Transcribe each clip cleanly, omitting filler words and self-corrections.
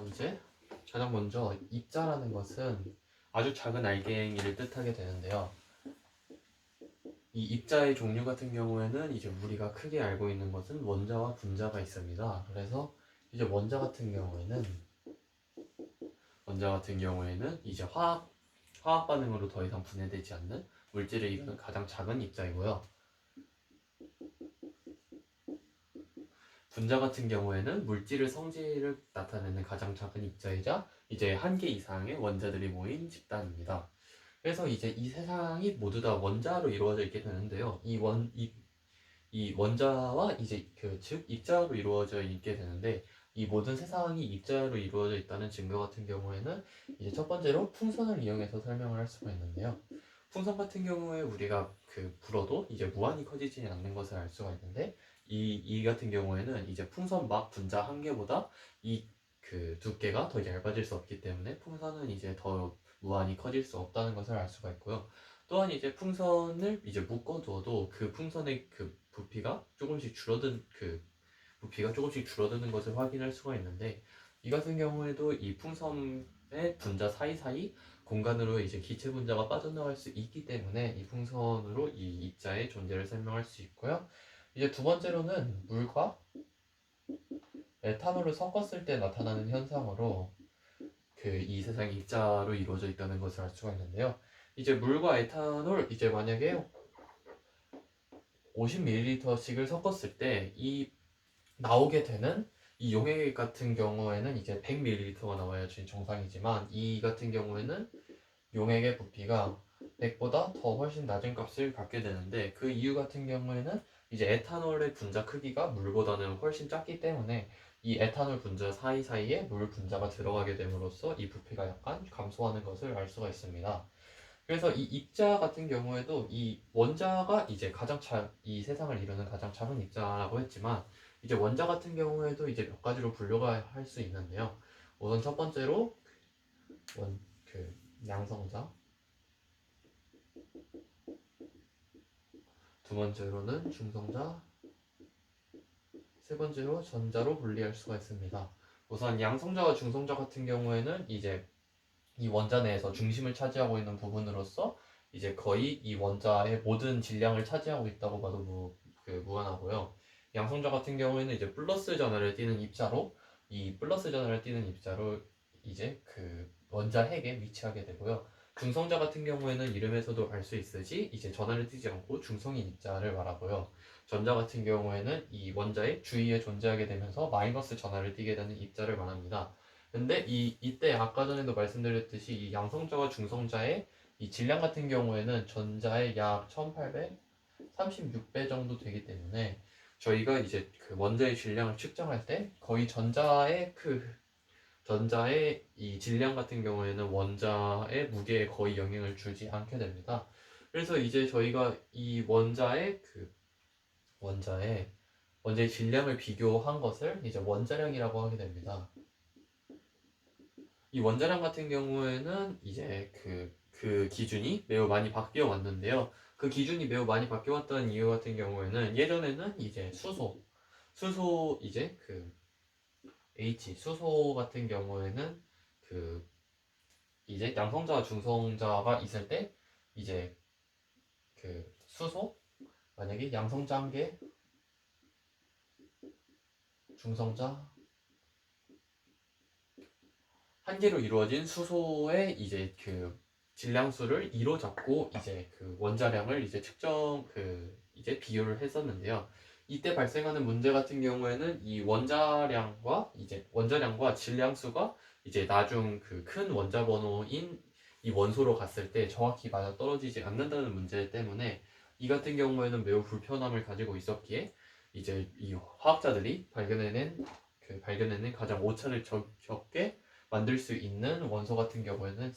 이제 가장 먼저 입자라는 것은 아주 작은 알갱이를 뜻하게 되는데요. 이 입자의 종류 같은 경우에는 이제 우리가 크게 알고 있는 것은 원자와 분자가 있습니다. 그래서 이제 원자 같은 경우에는 이제 화학 반응으로 더 이상 분해되지 않는 물질을 이루는 가장 작은 입자이고요. 분자 같은 경우에는 물질의 성질을 나타내는 가장 작은 입자이자 이제 한 개 이상의 원자들이 모인 집단입니다. 그래서 이제 이 세상이 모두 다 원자로 이루어져 있게 되는데요. 이 원자와 이제 즉 입자로 이루어져 있게 되는데, 이 모든 세상이 입자로 이루어져 있다는 증거 같은 경우에는 이제 첫 번째로 풍선을 이용해서 설명을 할 수가 있는데요. 풍선 같은 경우에 우리가 불어도 이제 무한히 커지지 않는 것을 알 수가 있는데, 이 같은 경우에는 이제 풍선 막 분자 한 개보다 이 두께가 더 얇아질 수 없기 때문에 풍선은 이제 더 무한히 커질 수 없다는 것을 알 수가 있고요. 또한 이제 풍선을 이제 묶어두어도 그 풍선의 부피가 조금씩 줄어드는 것을 확인할 수가 있는데, 이 같은 경우에도 이 풍선의 분자 사이사이 공간으로 이제 기체 분자가 빠져나갈 수 있기 때문에 이 풍선으로 이 입자의 존재를 설명할 수 있고요. 이제 두 번째로는 물과 에탄올을 섞었을 때 나타나는 현상으로 이 세상이 입자로 이루어져 있다는 것을 알 수가 있는데요. 이제 물과 에탄올 이제 만약에 50ml씩을 섞었을 때 이 나오게 되는 이 용액 같은 경우에는 이제 100ml가 나와야 정상이지만, 이 같은 경우에는 용액의 부피가 100보다 더 훨씬 낮은 값을 갖게 되는데, 그 이유 같은 경우에는 이제 에탄올의 분자 크기가 물보다는 훨씬 작기 때문에 이 에탄올 분자 사이사이에 물 분자가 들어가게 됨으로써 이 부피가 약간 감소하는 것을 알 수가 있습니다. 그래서 이 입자 같은 경우에도 이 원자가 이제 이 세상을 이루는 가장 작은 입자라고 했지만, 이제 원자 같은 경우에도 이제 몇 가지로 분류가 할 수 있는데요. 우선 첫 번째로 양성자, 두 번째로는 중성자, 세 번째로 전자로 분리할 수가 있습니다. 우선 양성자와 중성자 같은 경우에는 이제 이 원자 내에서 중심을 차지하고 있는 부분으로서 이제 거의 이 원자의 모든 질량을 차지하고 있다고 봐도 무관하고요. 양성자 같은 경우에는 이제 플러스 전하를 띠는 입자로, 이 플러스 전하를 띠는 입자로 이제 원자 핵에 위치하게 되고요. 중성자 같은 경우에는 이름에서도 알 수 있듯이 이제 전하를 띠지 않고 중성인 입자를 말하고요. 전자 같은 경우에는 이 원자의 주위에 존재하게 되면서 마이너스 전하를 띠게 되는 입자를 말합니다. 근데 이때 아까 전에도 말씀드렸듯이 이 양성자와 중성자의 이 질량 같은 경우에는 전자의 약 1836배 정도 되기 때문에 저희가 이제 원자의 질량을 측정할 때 거의 전자의 이 질량 같은 경우에는 원자의 무게에 거의 영향을 주지 않게 됩니다. 그래서 이제 저희가 이 원자의 질량을 비교한 것을 이제 원자량이라고 하게 됩니다. 이 원자량 같은 경우에는 이제 그 기준이 매우 많이 바뀌어 왔는데요. 그 기준이 매우 많이 바뀌어 왔다는 이유 같은 경우에는 예전에는 이제 수소 이제 수소 같은 경우에는 이제 양성자와 중성자가 있을 때 이제 수소 만약에 양성자 한 개, 중성자 한 개로 이루어진 수소의 이제 질량수를 2로 잡고 이제 원자량을 이제 이제 비교를 했었는데요. 이때 발생하는 문제 같은 경우에는 이 원자량과 질량수가 이제 나중 큰 원자 번호인 이 원소로 갔을 때 정확히 맞아 떨어지지 않는다는 문제 때문에 이 같은 경우에는 매우 불편함을 가지고 있었기에 이제 이 화학자들이 발견해낸 가장 오차를 적게 만들 수 있는 원소 같은 경우에는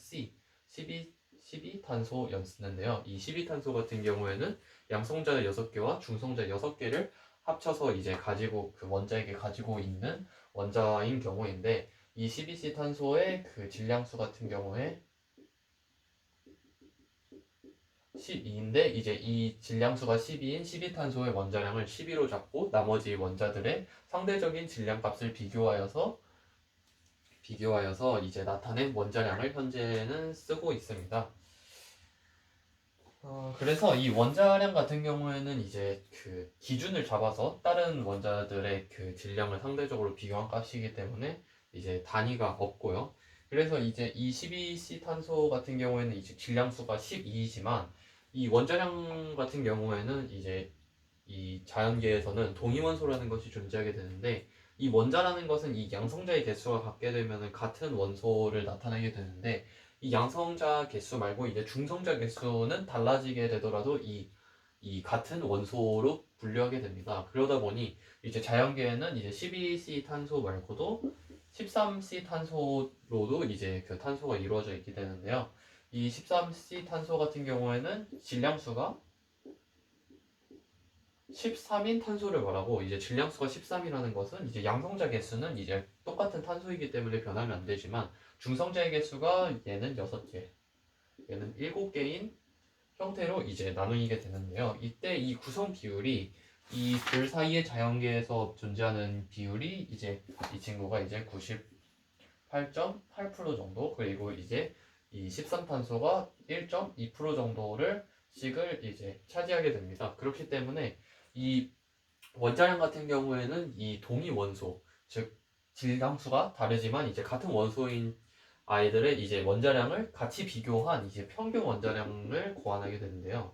12탄소였는데요. 이 12탄소 같은 경우에는 양성자 6개와 중성자 6개를 합쳐서 이제 원자에게 가지고 있는 원자인 경우인데, 이 12탄소의 질량수 같은 경우에 12인데 이제 이 질량수가 12인 12탄소의 원자량을 12로 잡고 나머지 원자들의 상대적인 질량값을 비교하여서 비교하여서 이제 나타낸 원자량을 현재는 쓰고 있습니다. 그래서 이 원자량 같은 경우에는 이제 그 기준을 잡아서 다른 원자들의 그 질량을 상대적으로 비교한 값이기 때문에 이제 단위가 없고요. 그래서 이제 이 12C 탄소 같은 경우에는 이제 질량수가 12이지만 이 원자량 같은 경우에는 이제 이 자연계에서는 동위원소라는 것이 존재하게 되는데 이 원자라는 것은 이 양성자의 개수가 같게 되면 같은 원소를 나타내게 되는데 이 양성자 개수 말고 이제 중성자 개수는 달라지게 되더라도 이 같은 원소로 분류하게 됩니다. 그러다 보니 이제 자연계에는 이제 12C 탄소 말고도 13C 탄소로도 이제 그 탄소가 이루어져 있게 되는데요. 이 13C 탄소 같은 경우에는 질량수가 13인 탄소를 말하고 이제 질량수가 13이라는 것은 이제 양성자 개수는 이제 똑같은 탄소이기 때문에 변하면 안 되지만 중성자의 개수가 얘는 6개, 얘는 7개인 형태로 이제 나누게 되는데요. 이때 이 구성 비율이 이 둘 사이의 자연계에서 존재하는 비율이 이제 이 친구가 이제 98.8% 정도 그리고 이제 이 13탄소가 1.2% 정도를 식을 이제 차지하게 됩니다. 그렇기 때문에 이 원자량 같은 경우에는 이 동위 원소, 즉 질량수가 다르지만 이제 같은 원소인 아이들의 이제 원자량을 같이 비교한 이제 평균 원자량을 고안하게 되는데요.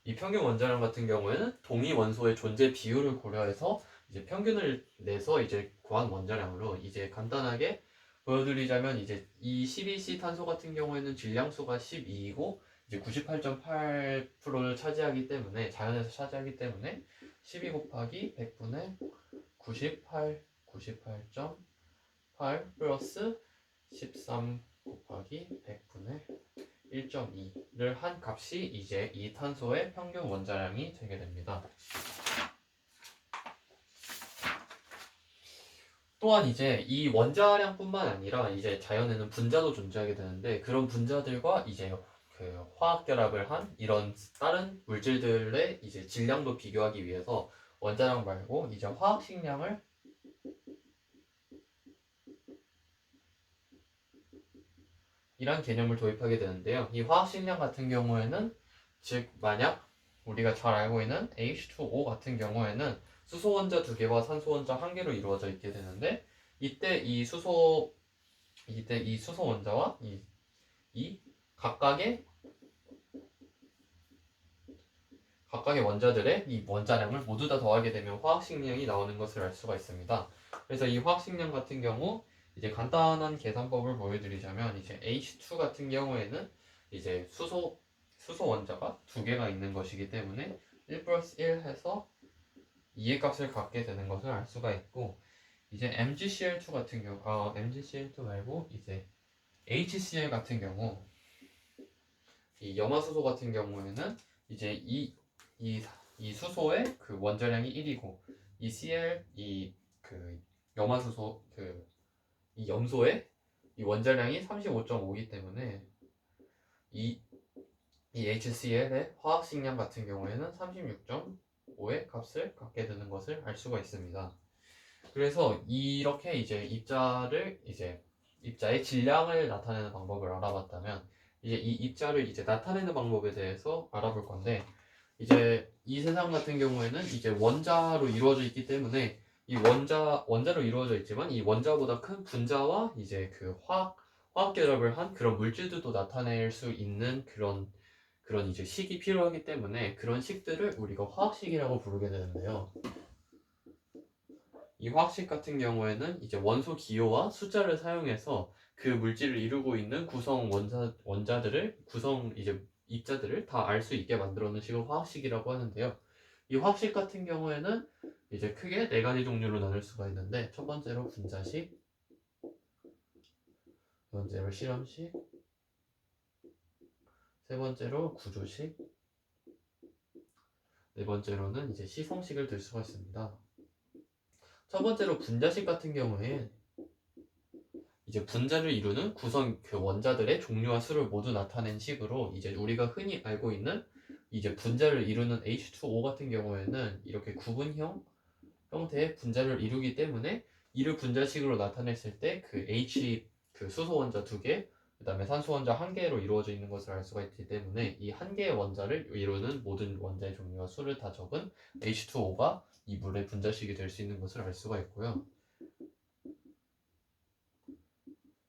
이 평균 원자량 같은 경우에는 동위 원소의 존재 비율을 고려해서 이제 평균을 내서 이제 구한 원자량으로 이제 간단하게 보여드리자면 이제 이 12C 탄소 같은 경우에는 질량수가 12이고 이제 98.8%를 차지하기 때문에 자연에서 차지하기 때문에 12 곱하기 100분의 98 플러스 13 곱하기 100분의 1.2를 한 값이 이제 이 탄소의 평균 원자량이 되게 됩니다. 또한 이제 이 원자량뿐만 아니라 이제 자연에는 분자도 존재하게 되는데 그런 분자들과 이제 그 화학 결합을 한 이런 다른 물질들의 이제 질량도 비교하기 위해서 원자량 말고 이제 화학식량을 이란 개념을 도입하게 되는데요. 이 화학식량 같은 경우에는 즉 만약 우리가 잘 알고 있는 H2O 같은 경우에는 수소 원자 2개와 산소 원자 1개로 이루어져 있게 되는데 이때 이 수소 원자와 이 각각의 원자들의 이 원자량을 모두 다 더하게 되면 화학식량이 나오는 것을 알 수가 있습니다. 그래서 이 화학식량 같은 경우 이제 간단한 계산법을 보여드리자면 이제 H2 같은 경우에는 이제 수소 원자가 2개가 있는 것이기 때문에 1 플러스 1 해서 2의 값을 갖게 되는 것을 알 수가 있고 이제 MgCl2 같은 경우 MgCl2 말고 이제 HCl 같은 경우 이 염화수소 같은 경우에는 이제 이 수소의 그 원자량이 1이고 이 Cl 그 염화수소 이 염소의 이 원자량이 35.5이기 때문에 이 HCl의 화학식량 같은 경우에는 36.5의 값을 갖게 되는 것을 알 수가 있습니다. 그래서 이렇게 이제 입자의 질량을 나타내는 방법을 알아봤다면 이제 이 입자를 이제 나타내는 방법에 대해서 알아볼 건데 이제 이 세상 같은 경우에는 이제 원자로 이루어져 있기 때문에 이 원자로 이루어져 있지만 이 원자보다 큰 분자와 이제 그 화학 결합을 한 그런 물질들도 나타낼 수 있는 그런 이제 식이 필요하기 때문에 그런 식들을 우리가 화학식이라고 부르게 되는데요. 이 화학식 같은 경우에는 이제 원소 기호와 숫자를 사용해서 그 물질을 이루고 있는 구성 원자들을 구성 이제 입자들을 다 알 수 있게 만들어 놓은 식을 화학식이라고 하는데요. 이 화학식 같은 경우에는 이제 크게 4가지 종류로 나눌 수가 있는데 첫 번째로 분자식, 두 번째로 실험식, 세 번째로 구조식, 네 번째로는 이제 시성식을 들 수가 있습니다. 첫 번째로 분자식 같은 경우에 이제 분자를 이루는 구성 그 원자들의 종류와 수를 모두 나타낸 식으로 이제 우리가 흔히 알고 있는 이제 분자를 이루는 H2O 같은 경우에는 이렇게 구분형 형태의 분자를 이루기 때문에 이를 분자식으로 나타냈을 때 그 H 그 수소 원자 2개, 그 다음에 산소 원자 1개로 이루어져 있는 것을 알 수가 있기 때문에 이 한 개의 원자를 이루는 모든 원자의 종류와 수를 다 적은 H2O가 이 물의 분자식이 될 수 있는 것을 알 수가 있고요.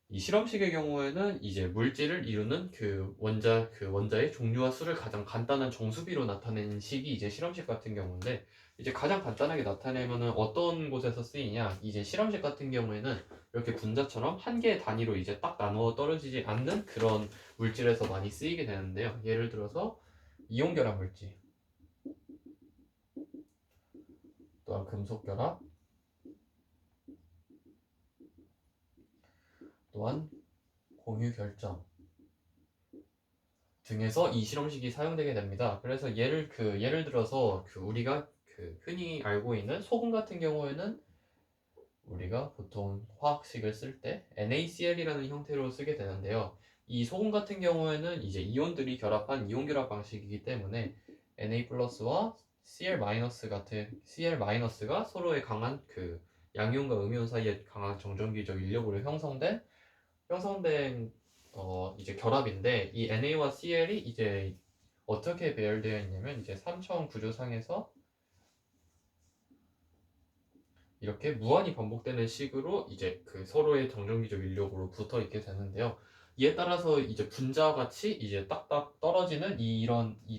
이 실험식의 경우에는 이제 물질을 이루는 그 원자의 종류와 수를 가장 간단한 정수비로 나타내는 식이 이제 실험식 같은 경우인데, 이제 가장 간단하게 나타내면은 어떤 곳에서 쓰이냐? 이제 실험식 같은 경우에는 이렇게 분자처럼 한 개의 단위로 이제 딱 나누어 떨어지지 않는 그런 물질에서 많이 쓰이게 되는데요. 예를 들어서 이온 결합 물질, 또한 금속 결합, 또한 공유 결정 등에서 이 실험식이 사용되게 됩니다. 그래서 예를 들어서 우리가 흔히 알고 있는 소금 같은 경우에는 우리가 보통 화학식을 쓸 때 NaCl이라는 형태로 쓰게 되는데요. 이 소금 같은 경우에는 이제 이온들이 결합한 이온 결합 방식이기 때문에 Na+와 Cl-가 서로의 강한 양이온과 음이온 사이에 강한 정전기적 인력으로 형성된 이제 결합인데, 이 NA와 CL이 이제 어떻게 배열되어 있냐면 이제 3차원 구조상에서 이렇게 무한히 반복되는 식으로 이제 서로의 정전기적 인력으로 붙어 있게 되는데요. 이에 따라서 이제 분자같이 이제 딱딱 떨어지는 이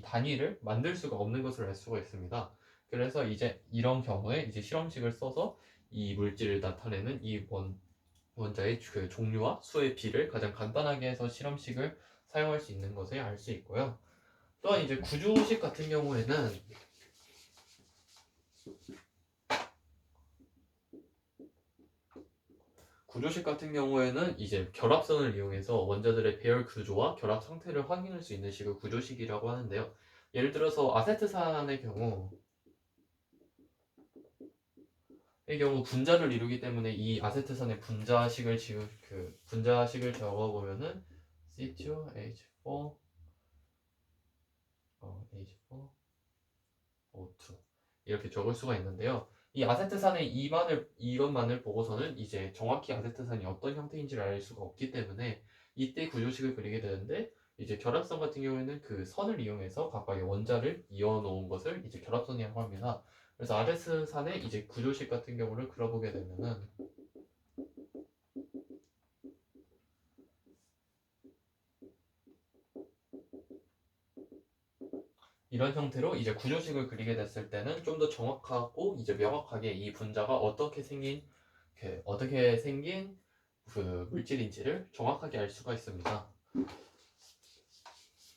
단위를 만들 수가 없는 것을 알 수가 있습니다. 그래서 이제 이런 경우에 이제 실험식을 써서 이 물질을 나타내는 이 원자의 종류와 수의 비를 가장 간단하게 해서 실험식을 사용할 수 있는 것을 알 수 있고요. 또한 이제 구조식 같은 경우에는 이제 결합선을 이용해서 원자들의 배열 구조와 결합 상태를 확인할 수 있는 식을 구조식이라고 하는데요. 예를 들어서 아세트산의 경우 분자를 이루기 때문에 이 아세트산의 분자식을 적어보면은 C2H4 H4 O2 이렇게 적을 수가 있는데요. 이 아세트산의 이것만을 보고서는 이제 정확히 아세트산이 어떤 형태인지를 알 수가 없기 때문에 이때 구조식을 그리게 되는데, 이제 결합선 같은 경우에는 그 선을 이용해서 각각의 원자를 이어 놓은 것을 이제 결합선이라고 합니다. 그래서 아세트산의 이제 구조식 같은 경우를 그려보게 되면은 이런 형태로 이제 구조식을 그리게 됐을 때는 좀 더 정확하고 이제 명확하게 이 분자가 어떻게 생긴 물질인지를 정확하게 알 수가 있습니다.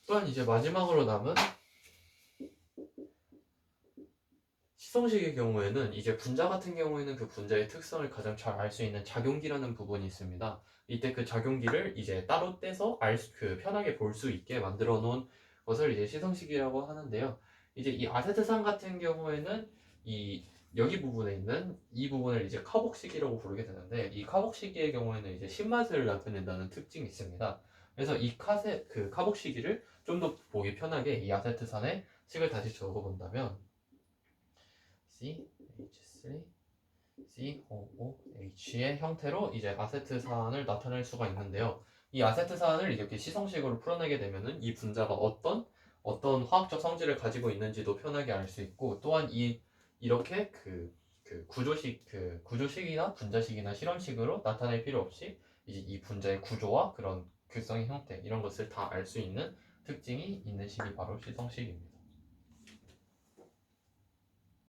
또한 이제 마지막으로 남은 시성식의 경우에는 이제 분자 같은 경우에는 그 분자의 특성을 가장 잘 알 수 있는 작용기라는 부분이 있습니다. 이때 그 작용기를 이제 따로 떼서 편하게 볼 수 있게 만들어 놓은 것을 이제 시성식이라고 하는데요. 이제 이 아세트산 같은 경우에는 여기 부분에 있는 이 부분을 이제 카복식이라고 부르게 되는데, 이 카복식의 경우에는 이제 신맛을 나타낸다는 특징이 있습니다. 그래서 카복시기를 좀 더 보기 편하게 이 아세트산의 식을 다시 적어본다면 CH3 COOH의 형태로 이제 아세트산을 나타낼 수가 있는데요. 이 아세트산을 이렇게 시성식으로 풀어내게 되면은 이 분자가 어떤 화학적 성질을 가지고 있는지도 편하게 알 수 있고, 또한 이렇게 구조식이나 분자식이나 실험식으로 나타낼 필요 없이 이제 이 분자의 구조와 그런 극성의 형태 이런 것을 다 알 수 있는 특징이 있는 식이 바로 시성식입니다.